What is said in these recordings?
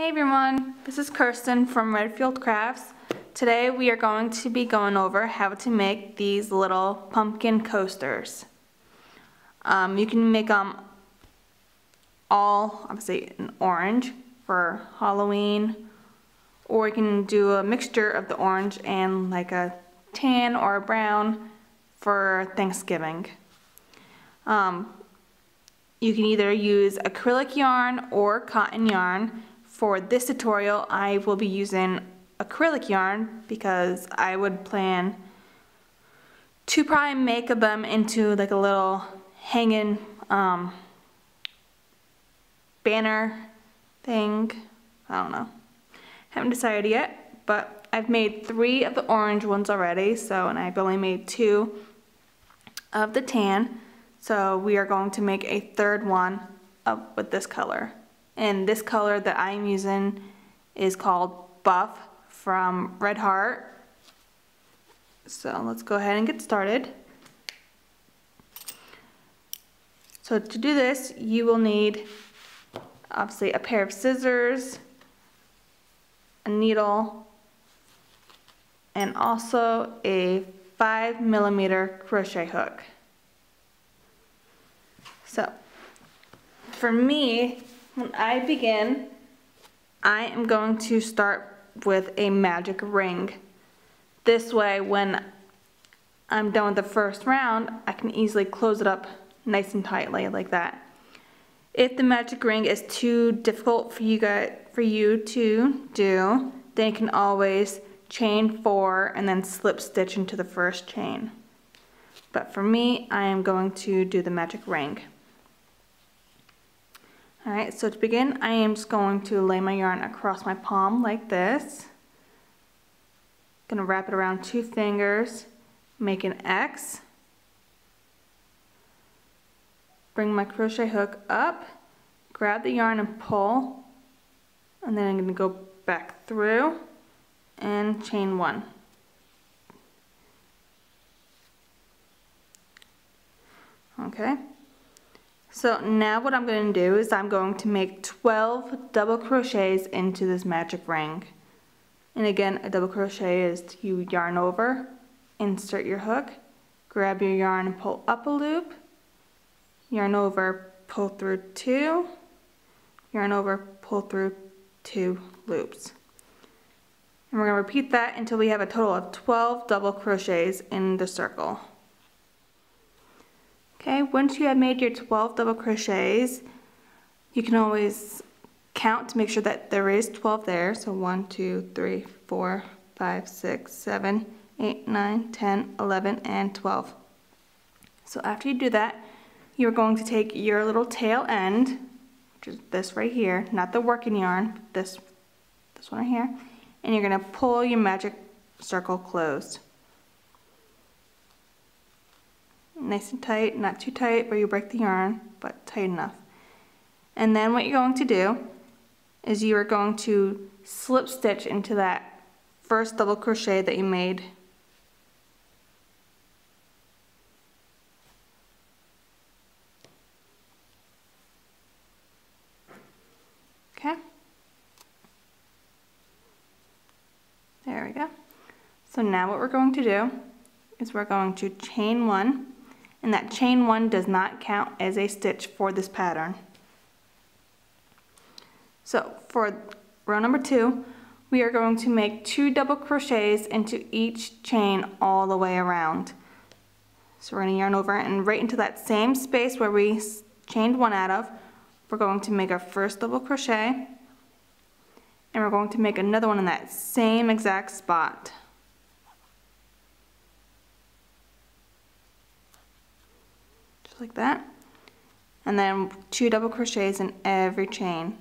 everyone, this is Kirsten from Redfield Crafts. Today we are going to be going over how to make these little pumpkin coasters. You can make them all, obviously, in orange for Halloween, or you can do a mixture of the orange and like a tan or a brown for Thanksgiving. You can either use acrylic yarn or cotton yarn. For this tutorial, I will be using acrylic yarn because I would plan to probably make them into like a little hanging banner thing. I don't know. Haven't decided yet, but I've made 3 of the orange ones already, and I've only made 2 of the tan. So we are going to make a 3rd one with this color. And this color that I'm using is called Buff from Red Heart. So let's go ahead and get started. So to do this, you will need obviously a pair of scissors, a needle, and also a 5mm crochet hook. So, for me, when I begin, I am going to start with a magic ring. This way, when I'm done with the first round, I can easily close it up nice and tightly like that. If the magic ring is too difficult for you to do, then you can always chain 4 and then slip stitch into the first chain. But for me, I am going to do the magic ring. Alright, so to begin, I am just going to lay my yarn across my palm like this. Going to wrap it around 2 fingers, make an X. Bring my crochet hook up, grab the yarn and pull, and then I'm going to go back through and chain 1. Okay. So now what I'm going to do is I'm going to make 12 double crochets into this magic ring. And again, a double crochet is you yarn over, insert your hook, grab your yarn and pull up a loop, yarn over, pull through 2, yarn over, pull through 2 loops. And we're going to repeat that until we have a total of 12 double crochets in the circle. Okay, once you have made your 12 double crochets, you can always count to make sure that there is 12 there. So 1, 2, 3, 4, 5, 6, 7, 8, 9, 10, 11, and 12. So after you do that, you're going to take your little tail end, which is this right here, not the working yarn, this one right here, and you're going to pull your magic circle closed. Nice and tight, not too tight where you break the yarn, but tight enough. And then what you're going to do is you are going to slip stitch into that first double crochet that you made. Okay. There we go. So now what we're going to do is we're going to chain 1. And that chain 1 does not count as a stitch for this pattern. So for row number 2, we are going to make 2 double crochets into each chain all the way around. So we're going to yarn over and right into that same space where we chained 1 out of, we're going to make our first double crochet, and we're going to make another one in that same exact spot. Like that, and then 2 double crochets in every chain.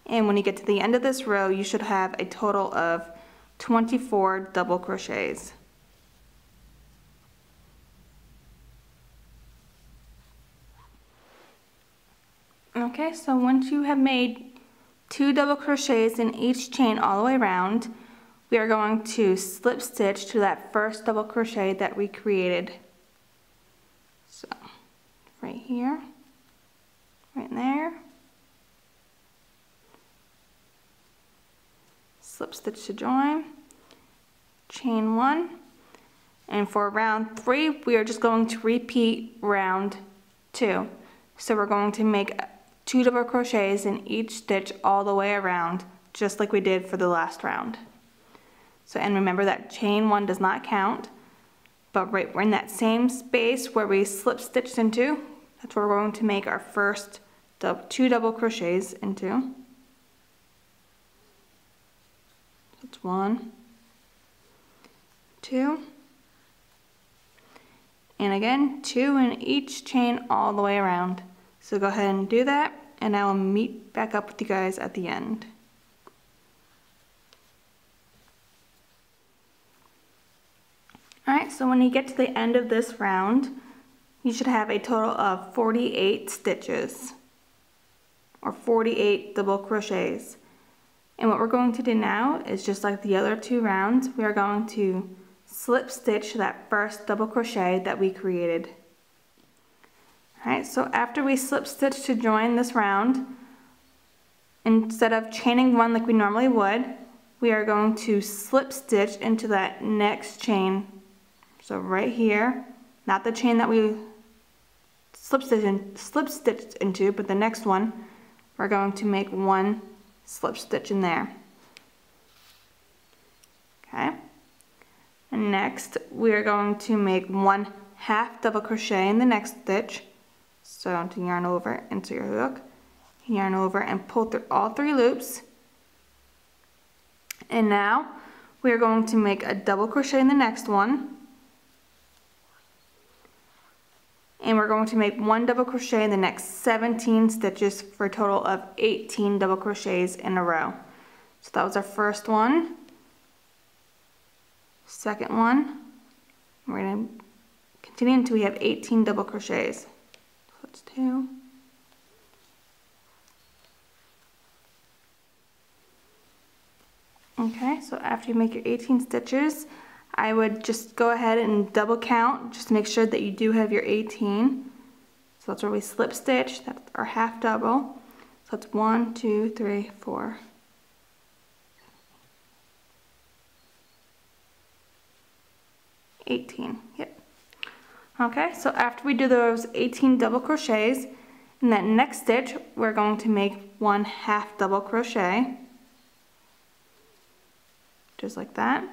And when you get to the end of this row, you should have a total of 24 double crochets. Okay, so once you have made 2 double crochets in each chain all the way around, we are going to slip stitch to that first double crochet that we created. So, right here. right there. Slip stitch to join, chain 1, and for round 3 we are just going to repeat round 2. So we're going to make 2 double crochets in each stitch all the way around, just like we did for the last round. So, and remember that chain 1 does not count, but right we're in that same space where we slip stitched into, that's where we're going to make our first 2 double crochets into. That's 1, 2, and again 2 in each chain all the way around. So go ahead and do that, and I will meet back up with you guys at the end. Alright, so when you get to the end of this round, you should have a total of 48 stitches, or 48 double crochets. And what we're going to do now is just like the other 2 rounds, we are going to slip stitch that first double crochet that we created. Alright, so after we slip stitch to join this round, instead of chaining 1 like we normally would, we are going to slip stitch into that next chain. So right here, not the chain that we slip stitched into, but the next one, we're going to make 1 slip stitch in there. Okay. And next, we are going to make 1 half double crochet in the next stitch. So to yarn over into your hook, yarn over and pull through all 3 loops. And now we are going to make a double crochet in the next one. And we're going to make 1 double crochet in the next 17 stitches for a total of 18 double crochets in a row. So that was our first one, second one. We're going to continue until we have 18 double crochets. So that's 2. Okay, so after you make your 18 stitches, I would just go ahead and double count, just to make sure that you do have your 18. So that's where we slip stitch, that's our half double. So that's 1, 2, 3, 4. 18, yep. Okay, so after we do those 18 double crochets, in that next stitch, we're going to make 1 half double crochet. Just like that.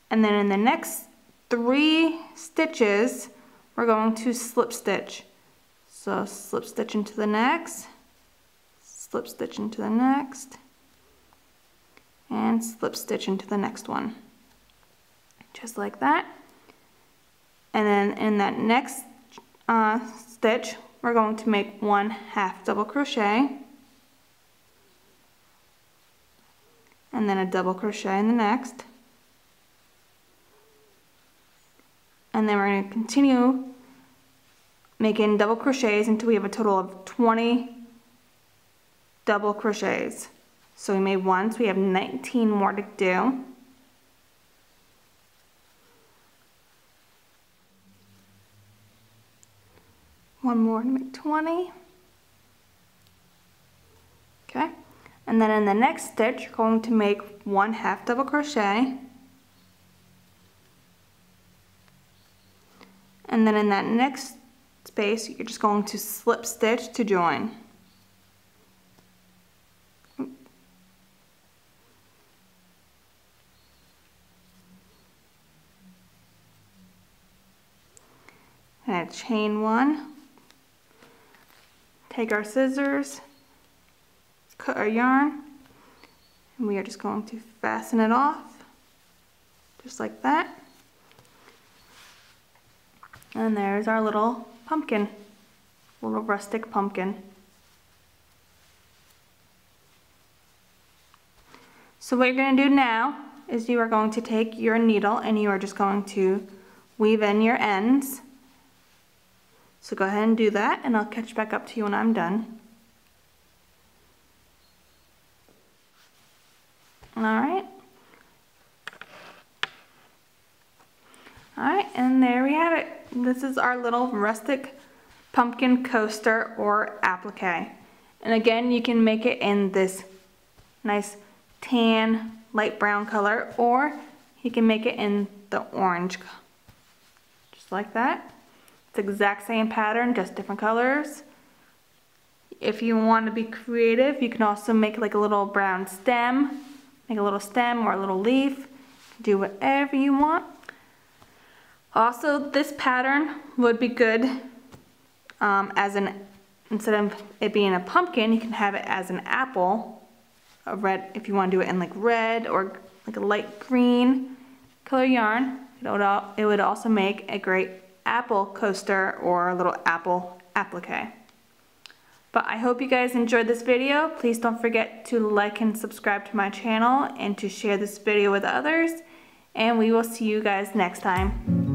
And then in the next 3 stitches, we're going to slip stitch. So slip stitch into the next, slip stitch into the next, and slip stitch into the next one. Just like that. And then in that next stitch, we're going to make 1 half double crochet, and then a double crochet in the next. And then we're going to continue making double crochets until we have a total of 20 double crochets. So we made 1, so we have 19 more to do. One more to make 20. Okay, and then in the next stitch, you're going to make 1 half double crochet. And then in that next space, you're just going to slip stitch to join. And chain 1. Take our scissors, cut our yarn, and we are just going to fasten it off, just like that. And there's our little pumpkin, little rustic pumpkin. So what you're going to do now is you are going to take your needle and you are just going to weave in your ends. So go ahead and do that, and I'll catch back up to you when I'm done. Alright. Alright, and there we have it. This is our little rustic pumpkin coaster or applique. And again, you can make it in this nice tan, light brown color, or you can make it in the orange, just like that. It's the exact same pattern, just different colors. If you want to be creative, you can also make like a little brown stem, make a little stem or a little leaf. Do whatever you want. Also, this pattern would be good instead of it being a pumpkin, you can have it as an apple, a red, if you want to do it in like red or like a light green color yarn. It would also make a great apple coaster or a little apple applique. But I hope you guys enjoyed this video. Please don't forget to like and subscribe to my channel and to share this video with others. And we will see you guys next time.